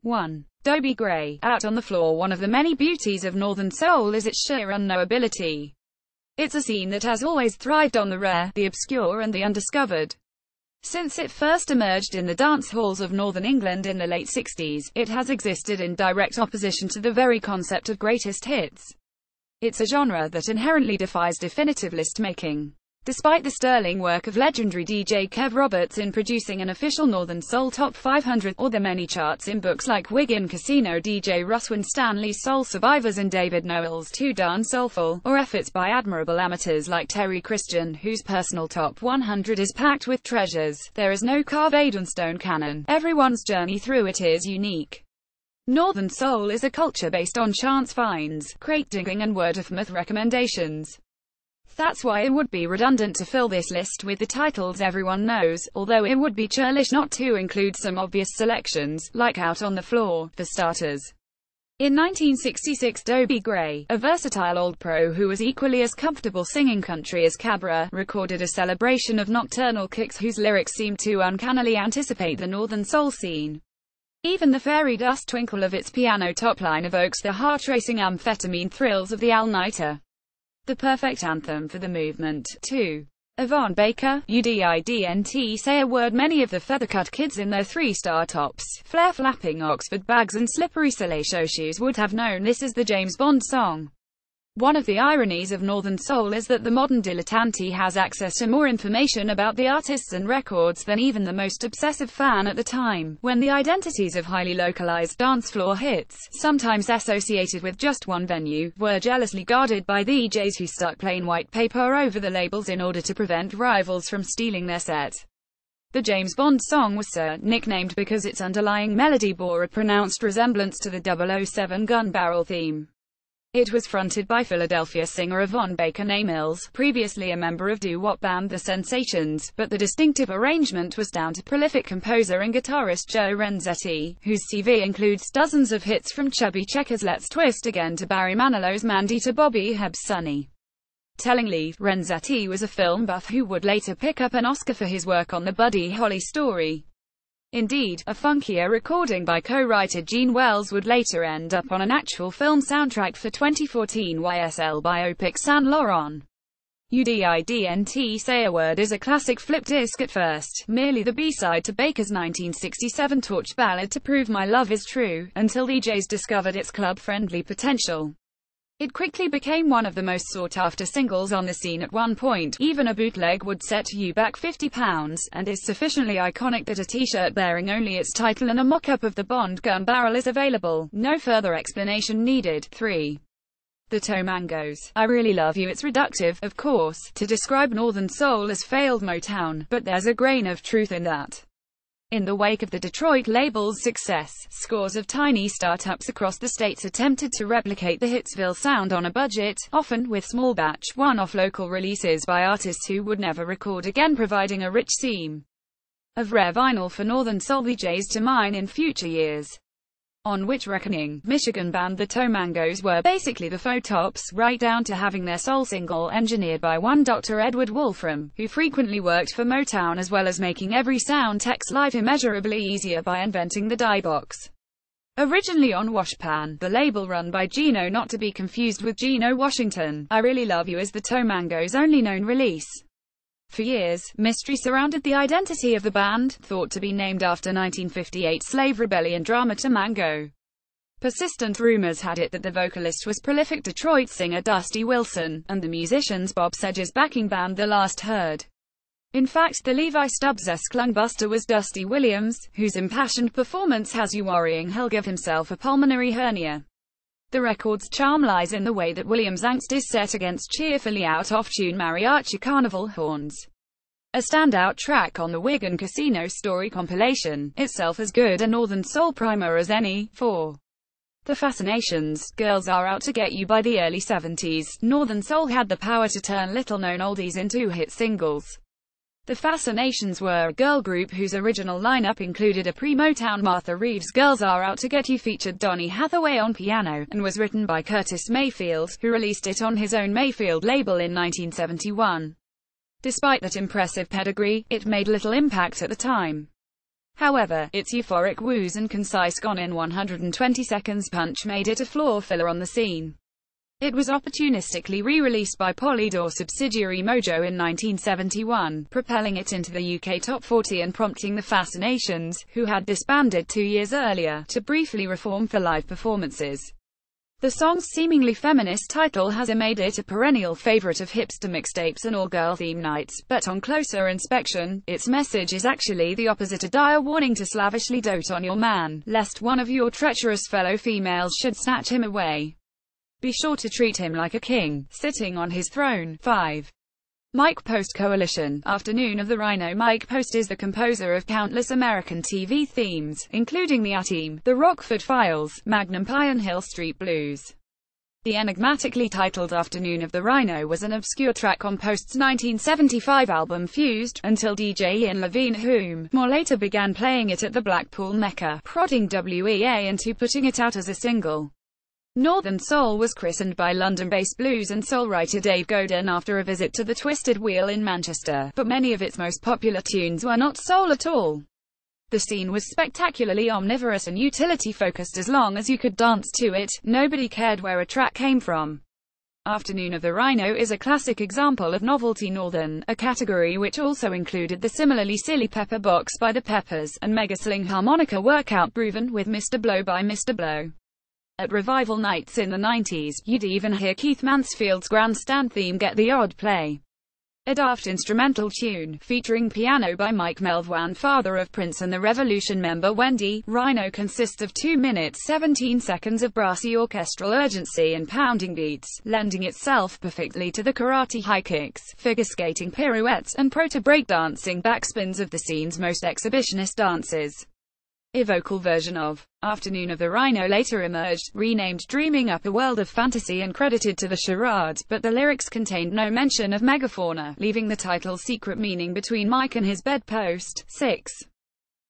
1. Dobie Gray. Out on the Floor. One of the many beauties of Northern Soul is its sheer unknowability. It's a scene that has always thrived on the rare, the obscure and the undiscovered. Since it first emerged in the dance halls of Northern England in the late 60s, it has existed in direct opposition to the very concept of greatest hits. It's a genre that inherently defies definitive list-making. Despite the sterling work of legendary DJ Kev Roberts in producing an official Northern Soul Top 500, or the many charts in books like Wigan Casino, DJ Russ Winstanley's Soul Survivors and David Noel's Too Darn Soulful, or efforts by admirable amateurs like Terry Christian, whose personal Top 100 is packed with treasures, there is no carved on stone canon. Everyone's journey through it is unique. Northern Soul is a culture based on chance finds, crate digging and word-of-mouth recommendations. That's why it would be redundant to fill this list with the titles everyone knows, although it would be churlish not to include some obvious selections, like Out on the Floor, for starters. In 1966, Dobie Gray, a versatile old pro who was equally as comfortable singing country as Cabra, recorded a celebration of nocturnal kicks whose lyrics seemed to uncannily anticipate the Northern Soul scene. Even the fairy dust twinkle of its piano top line evokes the heart-racing amphetamine thrills of the all-nighter. The perfect anthem for the movement. 2. Yvonne Baker, UDIDNT Say a Word. Many of the feathercut kids in their three-star tops, flare-flapping Oxford bags and slippery Soleil shoes would have known this is the James Bond song. One of the ironies of Northern Soul is that the modern dilettante has access to more information about the artists and records than even the most obsessive fan at the time, when the identities of highly localized dance floor hits, sometimes associated with just one venue, were jealously guarded by the DJs who stuck plain white paper over the labels in order to prevent rivals from stealing their set. The James Bond song was nicknamed because its underlying melody bore a pronounced resemblance to the 007 gun barrel theme. It was fronted by Philadelphia singer Yvonne Baker Mills, previously a member of doo-wop band The Sensations, but the distinctive arrangement was down to prolific composer and guitarist Joe Renzetti, whose CV includes dozens of hits from Chubby Checker's Let's Twist Again to Barry Manilow's Mandy to Bobby Hebb's Sunny. Tellingly, Renzetti was a film buff who would later pick up an Oscar for his work on the Buddy Holly story. Indeed, a funkier recording by co-writer Gene Wells would later end up on an actual film soundtrack for 2014 YSL biopic Saint Laurent. UDIDNT Say a Word is a classic flip disc at first, merely the B-side to Baker's 1967 torch ballad To Prove My Love Is True, until DJs discovered its club-friendly potential. It quickly became one of the most sought-after singles on the scene at one point. Even a bootleg would set you back £50, and is sufficiently iconic that a t-shirt bearing only its title and a mock-up of the Bond gun barrel is available. No further explanation needed. 3. The Tomangos. I Really Love You. It's reductive, of course, to describe Northern Soul as failed Motown, but there's a grain of truth in that. In the wake of the Detroit label's success, scores of tiny startups across the states attempted to replicate the Hitsville sound on a budget, often with small-batch, one-off local releases by artists who would never record again, providing a rich seam of rare vinyl for Northern Soul DJs to mine in future years. On which reckoning, Michigan band the Tomangos were basically the faux tops, right down to having their soul single engineered by one Dr. Edward Wolfram, who frequently worked for Motown, as well as making every sound tech's life immeasurably easier by inventing the die box. Originally on Washpan, the label run by Gino, not to be confused with Gino Washington, I Really Love You is the Tomangos' only known release. For years, mystery surrounded the identity of the band, thought to be named after 1958 slave rebellion drama Tomango. Persistent rumors had it that the vocalist was prolific Detroit singer Dusty Wilson, and the musicians Bob Sedge's backing band The Last Heard. In fact, the Levi Stubbs-esque lungbuster was Dusty Williams, whose impassioned performance has you worrying he'll give himself a pulmonary hernia. The record's charm lies in the way that Williams' angst is set against cheerfully out-of-tune mariachi carnival horns. A standout track on the Wigan Casino Story compilation, itself as good a Northern Soul primer as any. 4. The Fascinations. Girls Are Out to Get You. By the early 70s, Northern Soul had the power to turn little-known oldies into hit singles. The Fascinations were a girl group whose original lineup included a pre-Motown Martha Reeves. Girls Are Out to Get You featured Donny Hathaway on piano, and was written by Curtis Mayfield, who released it on his own Mayfield label in 1971. Despite that impressive pedigree, it made little impact at the time. However, its euphoric woos and concise gone in 120 seconds punch made it a floor filler on the scene. It was opportunistically re-released by Polydor subsidiary Mojo in 1971, propelling it into the UK Top 40 and prompting the Fascinations, who had disbanded 2 years earlier, to briefly reform for live performances. The song's seemingly feminist title has made it a perennial favorite of hipster mixtapes and all-girl theme nights, but on closer inspection, its message is actually the opposite: a dire warning to slavishly dote on your man, lest one of your treacherous fellow females should snatch him away. Be sure to treat him like a king, sitting on his throne. 5. Mike Post Coalition. Afternoon of the Rhino. Mike Post is the composer of countless American TV themes, including The A-Team, The Rockford Files, Magnum Pi and Hill Street Blues. The enigmatically titled Afternoon of the Rhino was an obscure track on Post's 1975 album Fused, until DJ Ian Levine, whom more later began playing it at the Blackpool Mecca, prodding WEA into putting it out as a single. Northern Soul was christened by London-based blues and soul writer Dave Godin after a visit to the Twisted Wheel in Manchester, but many of its most popular tunes were not soul at all. The scene was spectacularly omnivorous and utility-focused. As long as you could dance to it, nobody cared where a track came from. Afternoon of the Rhino is a classic example of novelty northern, a category which also included the similarly silly Pepper Box by the Peppers, and Mega Sling harmonica workout Groovin' with Mr. Blow by Mr. Blow. At revival nights in the 90s, you'd even hear Keith Mansfield's Grandstand theme get the odd play. A daft instrumental tune, featuring piano by Mike Melvoin, father of Prince and the Revolution member Wendy. Rhino consists of 2 minutes 17 seconds of brassy orchestral urgency and pounding beats, lending itself perfectly to the karate high kicks, figure skating pirouettes, and proto-breakdancing backspins of the scene's most exhibitionist dances. A vocal version of Afternoon of the Rhino later emerged, renamed Dreaming Up a World of Fantasy and credited to the Charades, but the lyrics contained no mention of megafauna, leaving the title's secret meaning between Mike and his bedpost. 6.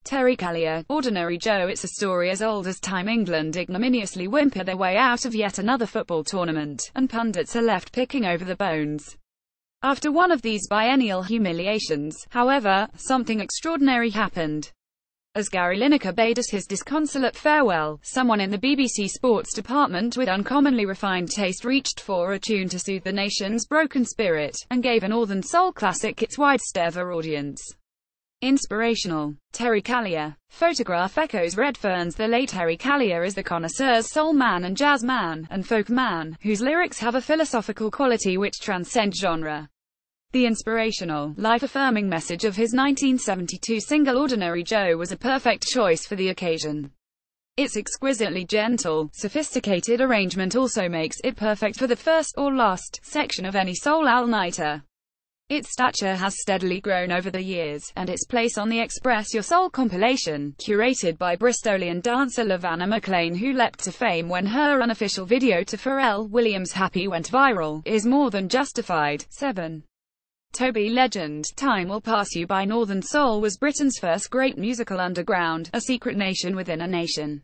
Terry Callier, Ordinary Joe. It's a story as old as time. England ignominiously whimper their way out of yet another football tournament, and pundits are left picking over the bones. After one of these biennial humiliations, however, something extraordinary happened. As Gary Lineker bade us his disconsolate farewell, someone in the BBC Sports department with uncommonly refined taste reached for a tune to soothe the nation's broken spirit, and gave a Northern Soul classic its widest-ever audience. Inspirational. Terry Callier. Photograph echoes Redfern's. The late Terry Callier is the connoisseur's soul man and jazz man, and folk man, whose lyrics have a philosophical quality which transcends genre. The inspirational, life-affirming message of his 1972 single Ordinary Joe was a perfect choice for the occasion. Its exquisitely gentle, sophisticated arrangement also makes it perfect for the first or last section of any soul all-nighter. Its stature has steadily grown over the years, and its place on the Express Your Soul compilation, curated by Bristolian dancer Lavanna McLean, who leapt to fame when her unofficial video to Pharrell Williams' Happy went viral, is more than justified. 7. Toby Legend. Time Will Pass You by Northern Soul was Britain's first great musical underground, a secret nation within a nation.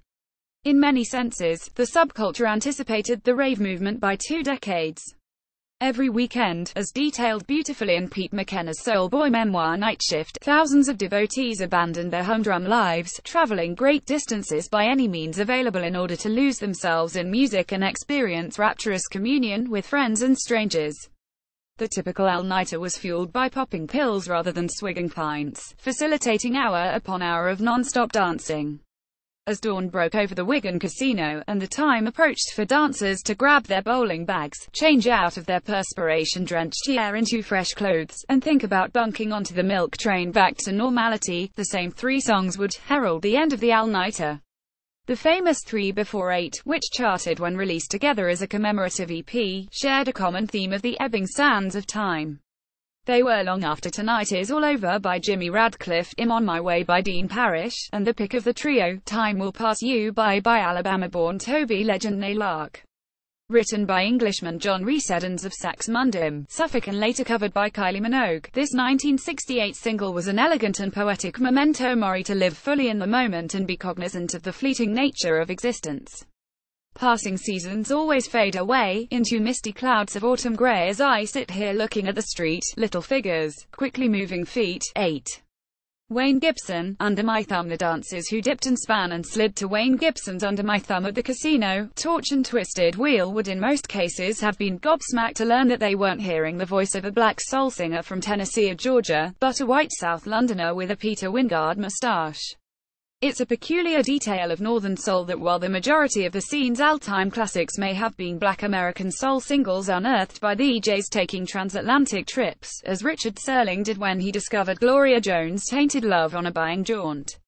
In many senses, the subculture anticipated the rave movement by 2 decades. Every weekend, as detailed beautifully in Pete McKenna's Soul Boy memoir Night Shift, thousands of devotees abandoned their humdrum lives, traveling great distances by any means available in order to lose themselves in music and experience rapturous communion with friends and strangers. The typical all-nighter was fueled by popping pills rather than swigging pints, facilitating hour upon hour of non-stop dancing. As dawn broke over the Wigan Casino, and the time approached for dancers to grab their bowling bags, change out of their perspiration-drenched hair into fresh clothes, and think about bunking onto the milk train back to normality, the same 3 songs would herald the end of the all-nighter. The famous 3 Before 8, which charted when released together as a commemorative EP, shared a common theme of the ebbing sands of time. They were Long After Tonight Is All Over by Jimmy Radcliffe, I'm On My Way by Dean Parrish, and the pick of the trio, Time Will Pass You by Alabama-born Toby Legend Nay Lark. Written by Englishman John Rhys Edens of Sax Mundum, Suffolk, and later covered by Kylie Minogue, this 1968 single was an elegant and poetic memento mori to live fully in the moment and be cognizant of the fleeting nature of existence. Passing seasons always fade away, into misty clouds of autumn grey as I sit here looking at the street, little figures, quickly moving feet. 8. Wayne Gibson, Under My Thumb. The dancers who dipped and span and slid to Wayne Gibson's Under My Thumb at the casino, Torch and Twisted Wheel would in most cases have been gobsmacked to learn that they weren't hearing the voice of a black soul singer from Tennessee or Georgia, but a white South Londoner with a Peter Wyngarde mustache. It's a peculiar detail of Northern Soul that while the majority of the scene's all-time classics may have been black American soul singles unearthed by the DJs taking transatlantic trips, as Richard Serling did when he discovered Gloria Jones' Tainted Love on a buying jaunt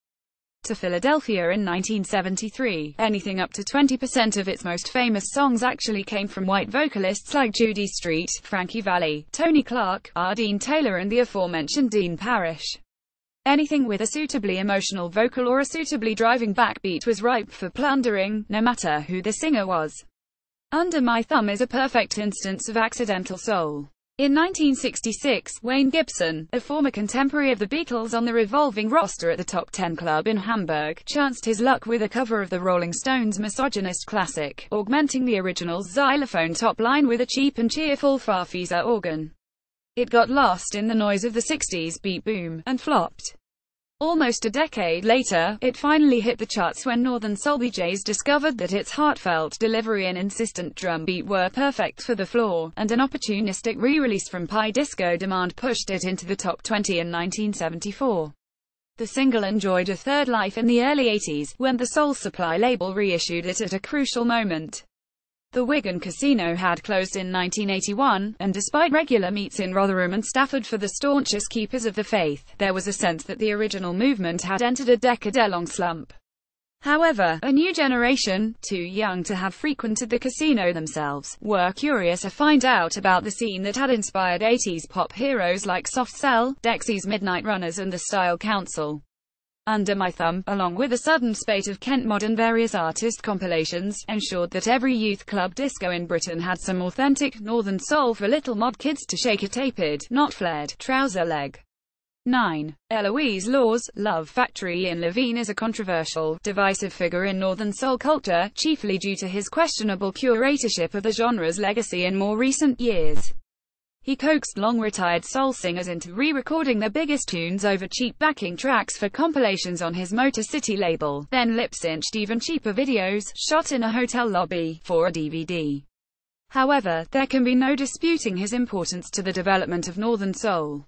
to Philadelphia in 1973, anything up to 20% of its most famous songs actually came from white vocalists like Judy Street, Frankie Valli, Tony Clark, R. Dean Taylor and the aforementioned Dean Parrish. Anything with a suitably emotional vocal or a suitably driving backbeat was ripe for plundering, no matter who the singer was. Under My Thumb is a perfect instance of accidental soul. In 1966, Wayne Gibson, a former contemporary of the Beatles on the revolving roster at the Top 10 Club in Hamburg, chanced his luck with a cover of the Rolling Stones' misogynist classic, augmenting the original's xylophone top line with a cheap and cheerful Farfisa organ. It got lost in the noise of the 60s beat boom, and flopped. Almost a decade later, it finally hit the charts when Northern Soul DJs discovered that its heartfelt delivery and insistent drum beat were perfect for the floor, and an opportunistic re-release from Pi Disco Demand pushed it into the top 20 in 1974. The single enjoyed a third life in the early 80s, when the Soul Supply label reissued it at a crucial moment. The Wigan Casino had closed in 1981, and despite regular meets in Rotherham and Stafford for the staunchest keepers of the faith, there was a sense that the original movement had entered a decade-long slump. However, a new generation, too young to have frequented the casino themselves, were curious to find out about the scene that had inspired 80s pop heroes like Soft Cell, Dexys Midnight Runners and the Style Council. Under My Thumb, along with a sudden spate of Kent Mod and various artist compilations, ensured that every youth club disco in Britain had some authentic Northern Soul for little mod kids to shake a tapered, not flared, trouser leg. 9. Eloise Law's Love Factory. Ian Levine is a controversial, divisive figure in Northern Soul culture, chiefly due to his questionable curatorship of the genre's legacy in more recent years. He coaxed long-retired soul singers into re-recording their biggest tunes over cheap backing tracks for compilations on his Motor City label, then lip-synced even cheaper videos, shot in a hotel lobby, for a DVD. However, there can be no disputing his importance to the development of Northern Soul.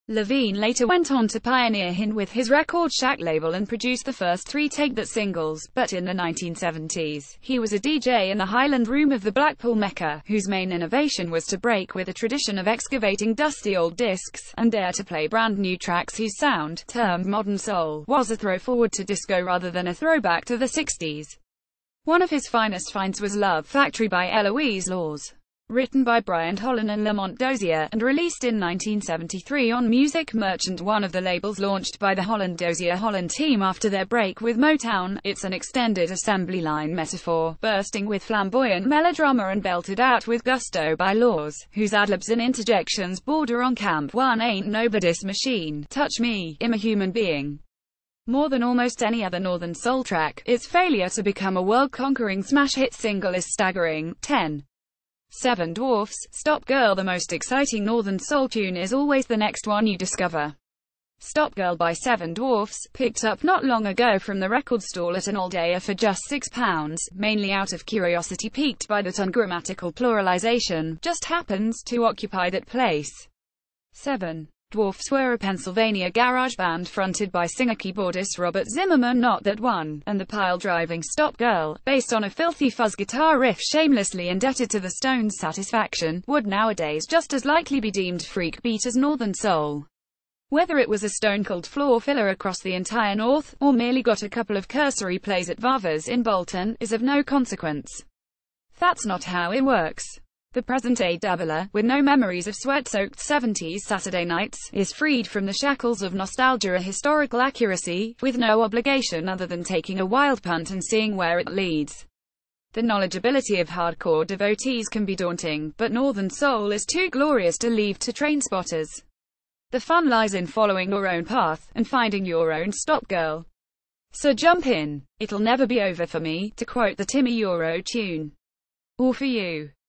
Levine later went on to pioneer HIN with his Record Shack label and produced the first 3 Take That singles, but in the 1970s, he was a DJ in the Highland Room of the Blackpool Mecca, whose main innovation was to break with the tradition of excavating dusty old discs, and dare to play brand new tracks whose sound, termed modern soul, was a throw forward to disco rather than a throwback to the 60s. One of his finest finds was Love Factory by Eloise Laws. Written by Brian Holland and Lamont Dozier, and released in 1973 on Music Merchant, one of the labels launched by the Holland-Dozier-Holland team after their break with Motown. It's an extended assembly line metaphor, bursting with flamboyant melodrama and belted out with gusto by Laws, whose adlibs and interjections border on camp. One ain't nobody's machine, touch me, I'm a human being. More than almost any other Northern Soul track, its failure to become a world-conquering smash hit single is staggering. 10. Seven Dwarfs, Stop Girl. The most exciting Northern Soul tune is always the next one you discover. Stop Girl by Seven Dwarfs, picked up not long ago from the record stall at an all-dayer for just £6, mainly out of curiosity piqued by that ungrammatical pluralization, just happens to occupy that place. Seven Dwarfs were a Pennsylvania garage band fronted by singer-keyboardist Robert Zimmerman, not that one, and the pile-driving Stop Girl, based on a filthy fuzz guitar riff shamelessly indebted to the Stones' Satisfaction, would nowadays just as likely be deemed freak beat as Northern Soul. Whether it was a stone-cold floor filler across the entire North, or merely got a couple of cursory plays at Vava's in Bolton, is of no consequence. That's not how it works. The present-day dabbler, with no memories of sweat-soaked 70s Saturday nights, is freed from the shackles of nostalgia or historical accuracy, with no obligation other than taking a wild punt and seeing where it leads. The knowledgeability of hardcore devotees can be daunting, but Northern Soul is too glorious to leave to train spotters. The fun lies in following your own path, and finding your own Stop Girl. So jump in. It'll never be over for me, to quote the Timmy Euro tune. Or for you.